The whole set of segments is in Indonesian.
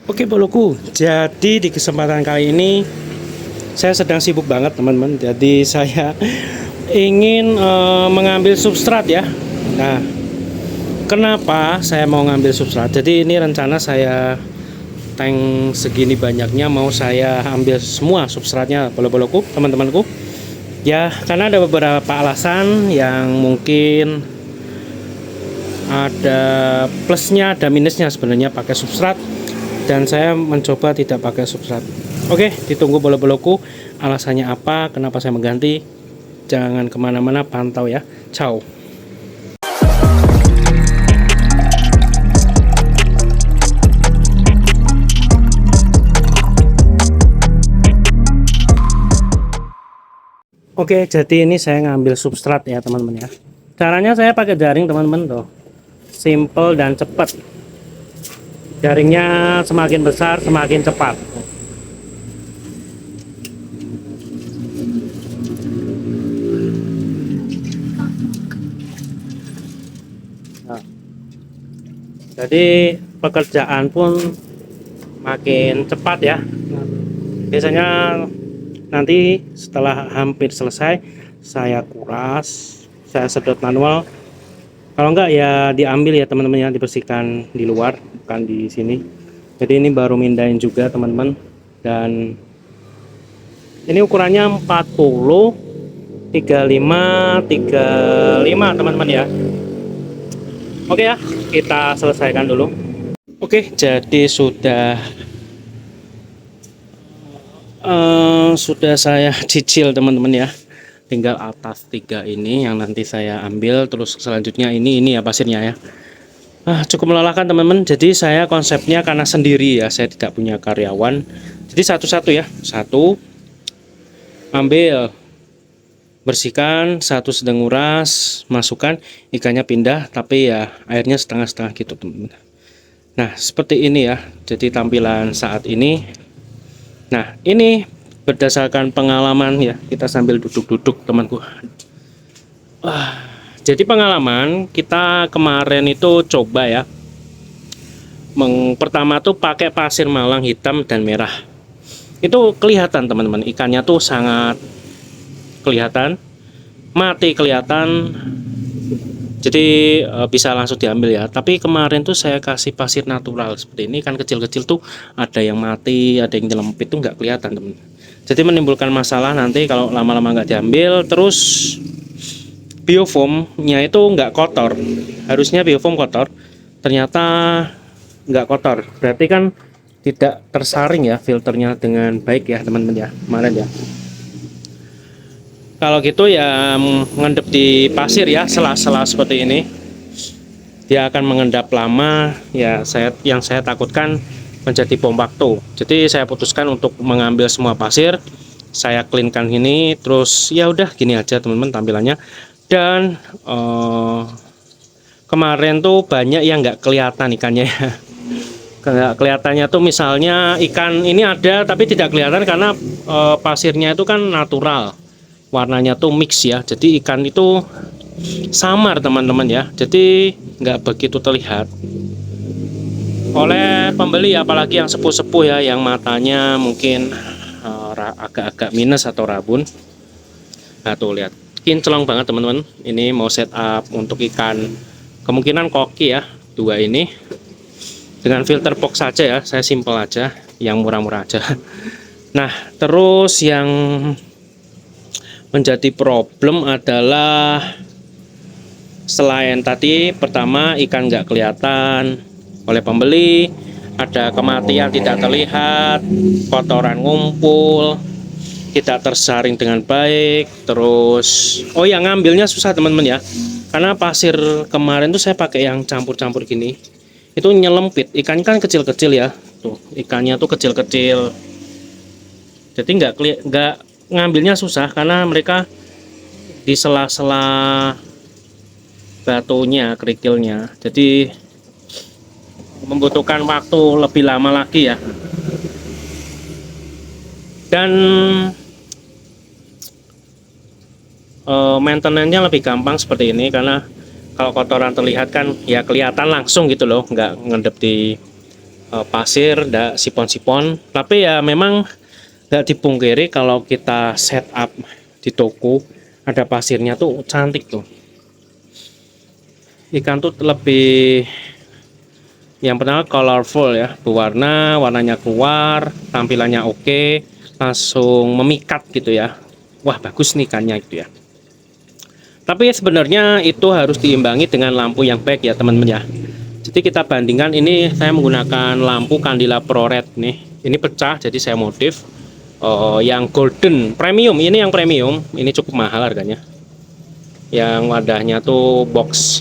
Oke boloku, jadi di kesempatan kali ini saya sedang sibuk banget teman-teman. Jadi saya ingin mengambil substrat ya. Nah, kenapa saya mau ngambil substrat? Jadi ini rencana saya tank segini banyaknya mau saya ambil semua substratnya bolo-boloku, teman-temanku. Ya, karena ada beberapa alasan yang mungkin ada plusnya, ada minusnya sebenarnya pakai substrat. Dan saya mencoba tidak pakai substrat. Oke, ditunggu bolo-boloku alasannya apa, kenapa saya mengganti. Jangan kemana-mana, pantau ya. Ciao. Oke, jadi ini saya ngambil substrat ya teman-teman ya. Caranya saya pakai jaring teman-teman tuh, simple dan cepat. Jaringnya semakin besar semakin cepat. Nah, jadi pekerjaan pun makin cepat ya. Biasanya nanti setelah hampir selesai saya kuras, saya sedot manual. Kalau enggak ya diambil ya teman-teman ya, dibersihkan di luar, bukan di sini. Jadi ini baru mindahin juga teman-teman. Dan ini ukurannya 40 35 35 teman-teman ya. Oke ya, kita selesaikan dulu. Oke, jadi sudah saya cicil teman-teman ya. Tinggal atas 3 ini yang nanti saya ambil, terus selanjutnya ini ya pasirnya ya. Cukup melelahkan teman-teman. Jadi saya konsepnya karena sendiri ya, saya tidak punya karyawan. Jadi satu-satu ya, satu ambil, bersihkan, satu sedang nguras, masukkan, ikannya pindah, tapi ya airnya setengah-setengah gitu teman-teman. Nah seperti ini ya, jadi tampilan saat ini. Nah ini berdasarkan pengalaman ya, kita sambil duduk-duduk temanku. Jadi pengalaman kita kemarin itu coba ya, pertama tuh pakai pasir malang hitam dan merah. Itu kelihatan teman-teman, ikannya tuh sangat kelihatan, mati kelihatan. Jadi bisa langsung diambil ya. Tapi kemarin tuh saya kasih pasir natural seperti ini, kan kecil-kecil tuh ada yang mati, ada yang nyelempit tuh nggak kelihatan teman. Jadi menimbulkan masalah nanti kalau lama-lama nggak diambil. Terus biofoamnya itu nggak kotor, harusnya biofoam kotor, ternyata nggak kotor, berarti kan tidak tersaring ya filternya dengan baik ya teman-teman ya kemarin ya. Kalau gitu ya mengendap di pasir ya, sela-sela seperti ini dia akan mengendap lama ya. Yang saya takutkan menjadi bom waktu. Jadi saya putuskan untuk mengambil semua pasir, saya cleankan ini, terus ya udah gini aja teman-teman tampilannya. Dan kemarin tuh banyak yang nggak kelihatan ikannya ya. Nggak kelihatannya tuh misalnya ikan ini ada tapi tidak kelihatan karena pasirnya itu kan natural, warnanya tuh mix ya. Jadi ikan itu samar teman-teman ya, jadi nggak begitu terlihat oleh pembeli, apalagi yang sepuh-sepuh ya, yang matanya mungkin agak-agak minus atau rabun. Nah tuh lihat, kinclong banget teman-teman. Ini mau setup untuk ikan kemungkinan koki ya, 2 ini dengan filter box saja ya, saya simple aja, yang murah-murah aja. Nah terus yang menjadi problem adalah selain tadi pertama ikan nggak kelihatan oleh pembeli, ada kematian tidak terlihat, kotoran ngumpul, tidak tersaring dengan baik. Terus yang ngambilnya susah teman-teman ya, karena pasir kemarin tuh saya pakai yang campur-campur gini, itu nyelempit, ikan kan kecil-kecil ya, tuh ikannya tuh kecil-kecil, jadi nggak ngambilnya susah karena mereka di sela-sela batunya, kerikilnya, jadi membutuhkan waktu lebih lama lagi ya. Dan maintenance-nya lebih gampang seperti ini, karena kalau kotoran terlihat kan ya kelihatan langsung gitu loh, nggak ngendep di pasir, ndak sipon-sipon. Tapi ya memang nggak dipungkiri kalau kita setup di toko ada pasirnya tuh cantik tuh. Ikan tuh lebih yang pertama colorful ya, berwarna, warnanya keluar, tampilannya oke, langsung memikat gitu ya. Wah bagus nih ikannya itu ya. Tapi sebenarnya itu harus diimbangi dengan lampu yang baik ya teman-teman ya. Jadi kita bandingkan, ini saya menggunakan lampu Candila Pro Red nih. Ini pecah jadi saya modif yang golden premium. Ini yang premium, ini cukup mahal harganya. Yang wadahnya tuh box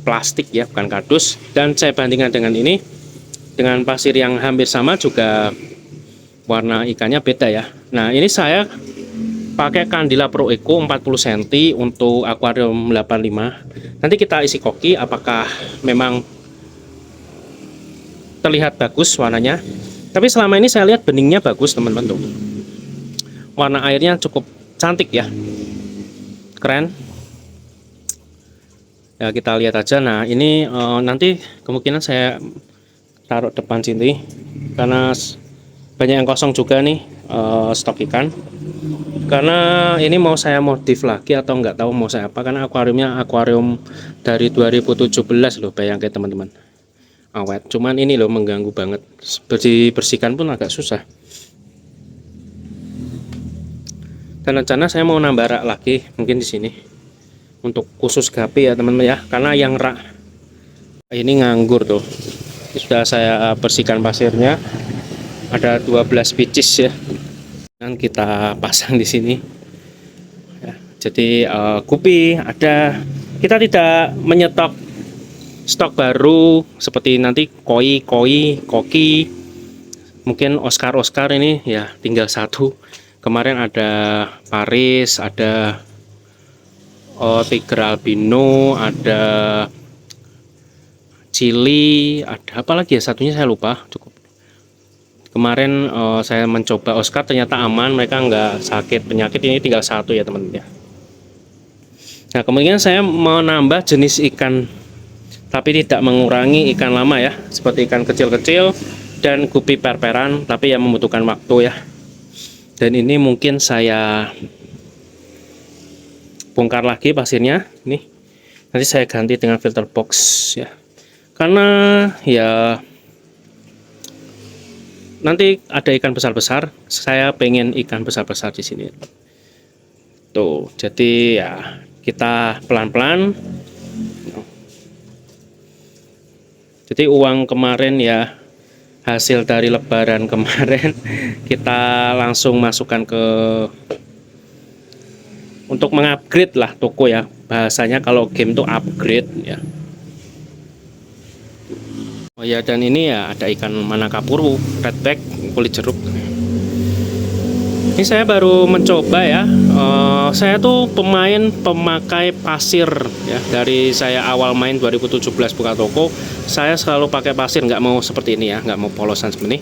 plastik ya, bukan kardus. Dan saya bandingkan dengan ini, dengan pasir yang hampir sama juga warna ikannya beda ya. Nah ini saya pakai Candila Pro Eco 40 cm untuk akuarium 85. Nanti kita isi koki apakah memang terlihat bagus warnanya. Tapi selama ini saya lihat beningnya bagus teman-teman tuh. Warna airnya cukup cantik ya. Keren. Ya kita lihat aja. Nah ini nanti kemungkinan saya taruh depan sini karena banyak yang kosong juga nih stok ikan. Karena ini mau saya modif lagi atau nggak tahu mau saya apa, karena akuariumnya akuarium dari 2017 loh, bayangkan teman-teman, awet. Cuman ini loh mengganggu banget, bersihkan pun agak susah. Dan rencana saya mau nambah rak lagi mungkin di sini untuk khusus gapi ya teman-teman ya, karena yang rak ini nganggur tuh. Sudah saya bersihkan pasirnya, ada 12 pieces ya. Dan kita pasang di sini ya, jadi gupi ada, kita tidak menyetok stok baru seperti nanti koi, koki, mungkin Oscar ini ya tinggal satu. Kemarin ada Paris, ada Tiger albino, ada Chili, ada apa lagi ya satunya saya lupa. Cukup kemarin saya mencoba Oscar, ternyata aman, mereka nggak sakit penyakit. Ini tinggal satu ya teman-teman ya. Nah kemudian saya mau nambah jenis ikan tapi tidak mengurangi ikan lama ya, seperti ikan kecil-kecil dan gupi perperan, tapi yang membutuhkan waktu ya. Dan ini mungkin saya bongkar lagi pasirnya nih, nanti saya ganti dengan filter box ya, karena ya nanti ada ikan besar-besar, saya pengen ikan besar-besar di sini tuh. Jadi ya kita pelan-pelan. Jadi uang kemarin ya, hasil dari lebaran kemarin kita langsung masukkan ke untuk mengupgrade lah toko ya, bahasanya kalau game tuh upgrade ya. Oh ya, dan ini ya ada ikan manakapuru redback kulit jeruk. Ini saya baru mencoba ya. Saya tuh pemakai pasir ya, dari saya awal main 2017 buka toko, saya selalu pakai pasir, nggak mau seperti ini ya, nggak mau polosan seperti ini.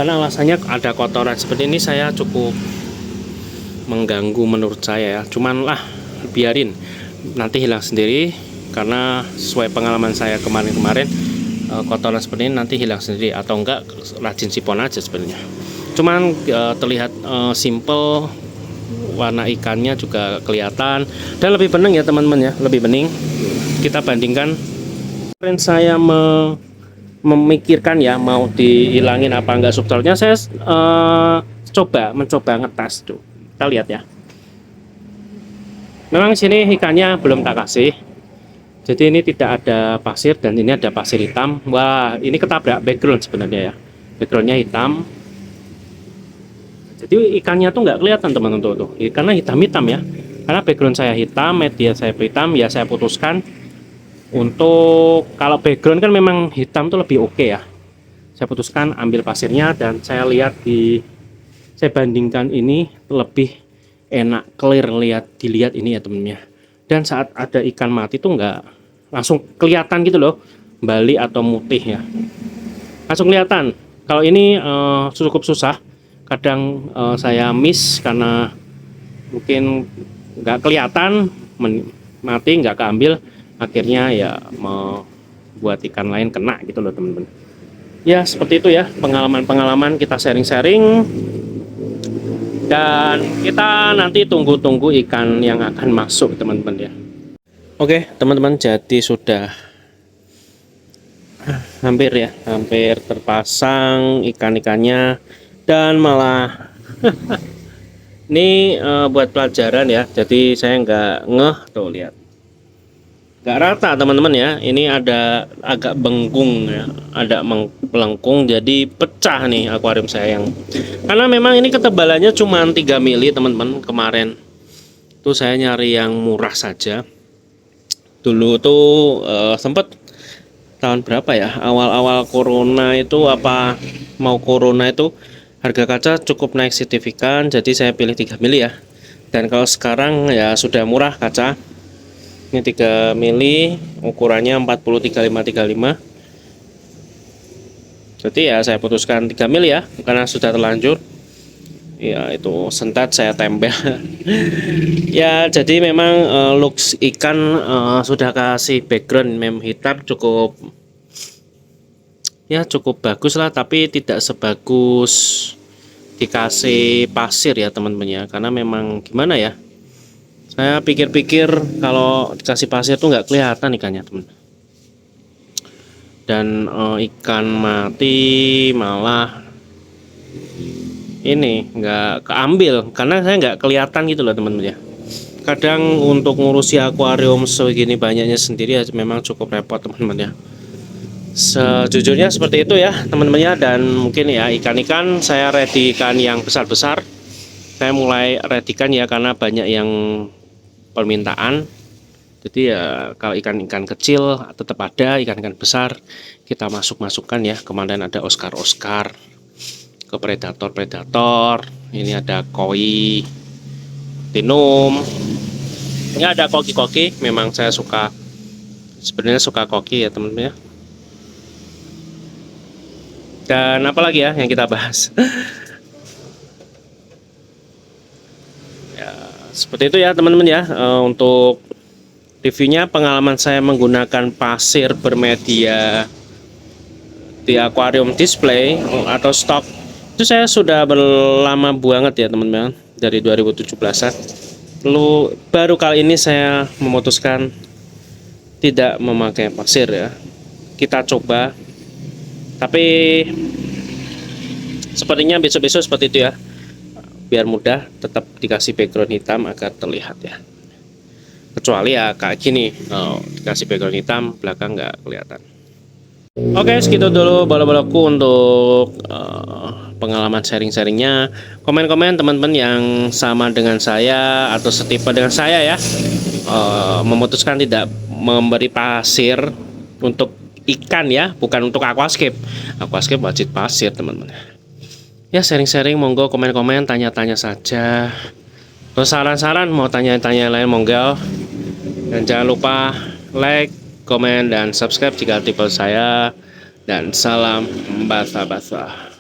Karena alasannya ada kotoran seperti ini, saya cukup mengganggu menurut saya ya. Cuman lah biarin, nanti hilang sendiri, karena sesuai pengalaman saya kemarin-kemarin, kotoran seperti ini nanti hilang sendiri, atau enggak rajin sipon aja sebenarnya. Cuman terlihat simple, warna ikannya juga kelihatan dan lebih bening ya teman-teman ya, lebih bening. Kita bandingkan, kemarin saya memikirkan ya mau dihilangin apa enggak substratnya, saya mencoba ngetes tuh. Kita lihat ya, memang sini ikannya belum tak kasih. Jadi ini tidak ada pasir dan ini ada pasir hitam. Wah, ini ketabrak background sebenarnya ya. Backgroundnya hitam. Jadi ikannya tuh nggak kelihatan teman-teman tuh, karena hitam-hitam ya. Karena background saya hitam, media saya hitam, ya saya putuskan untuk, kalau background kan memang hitam tuh lebih oke ya. Saya putuskan ambil pasirnya dan saya bandingkan ini lebih enak, clear dilihat ini ya temennya. Dan saat ada ikan mati tuh nggak langsung kelihatan gitu loh, balik atau mutih ya, langsung kelihatan. Kalau ini cukup susah, kadang saya miss karena mungkin nggak kelihatan, mati nggak keambil, akhirnya ya membuat ikan lain kena gitu loh teman-teman. Ya seperti itu ya, pengalaman-pengalaman kita sharing-sharing. Dan kita nanti tunggu-tunggu ikan yang akan masuk teman-teman ya. Oke teman-teman, jadi sudah hampir ya, hampir terpasang ikan-ikannya. Dan malah ini buat pelajaran ya, jadi saya nggak ngeh tuh, lihat nggak rata teman-teman ya. Ini ada agak bengkung ya, ada melengkung, jadi pecah nih akuarium saya yang, karena memang ini ketebalannya cuma 3 mili teman-teman. Kemarin tuh saya nyari yang murah saja. Dulu tuh sempet tahun berapa ya, awal-awal corona itu, apa mau corona itu harga kaca cukup naik signifikan, jadi saya pilih 3 mili ya. Dan kalau sekarang ya sudah murah kaca. Ini 3 mili, ukurannya 40-35-35. Jadi ya saya putuskan 3 mili ya, karena sudah terlanjur. Ya itu sentat saya tempel. Ya jadi memang looks ikan sudah kasih background mem hitam cukup, ya cukup bagus lah, tapi tidak sebagus dikasih pasir ya teman-teman ya. Karena memang gimana ya, saya pikir-pikir kalau dikasih pasir tuh nggak kelihatan ikannya teman. Dan ikan mati malah ini nggak keambil karena saya nggak kelihatan gitu loh teman-teman ya. Kadang untuk ngurusi akuarium segini banyaknya sendiri ya memang cukup repot teman-teman ya. Sejujurnya seperti itu ya teman-teman ya. Dan mungkin ya ikan-ikan saya ready ikan yang besar-besar. Saya mulai redikan ya karena banyak yang permintaan. Jadi ya kalau ikan-ikan kecil tetap ada, ikan-ikan besar kita masukkan ya. Kemarin ada Oscar ke predator. Ini ada koi, tinum. Ini ada koki-koki. Memang saya sebenarnya suka koki ya teman-teman ya. Dan apalagi ya yang kita bahas. Ya, seperti itu ya teman-teman ya. Untuk reviewnya, pengalaman saya menggunakan pasir bermedia di akuarium display atau stok itu saya sudah berlama banget ya teman-teman, dari 2017an. Lalu baru kali ini saya memutuskan tidak memakai pasir ya. Kita coba, tapi sepertinya besok-besok seperti itu ya, biar mudah tetap dikasih background hitam agar terlihat ya. Kecuali ya kayak gini, dikasih background hitam belakang nggak kelihatan. Oke, segitu dulu bola-bolaku untuk pengalaman sharing-sharingnya. Komen-komen teman-teman yang sama dengan saya atau setipe dengan saya ya, memutuskan tidak memberi pasir untuk ikan ya, bukan untuk aquascape. Aquascape wajib pasir teman-teman. Ya sharing-sharing, monggo komen-komen, tanya-tanya saja. Terus saran-saran mau tanya-tanya lain monggo. Dan jangan lupa like, komen, dan subscribe jika tipe saya. Dan salam basah-basah.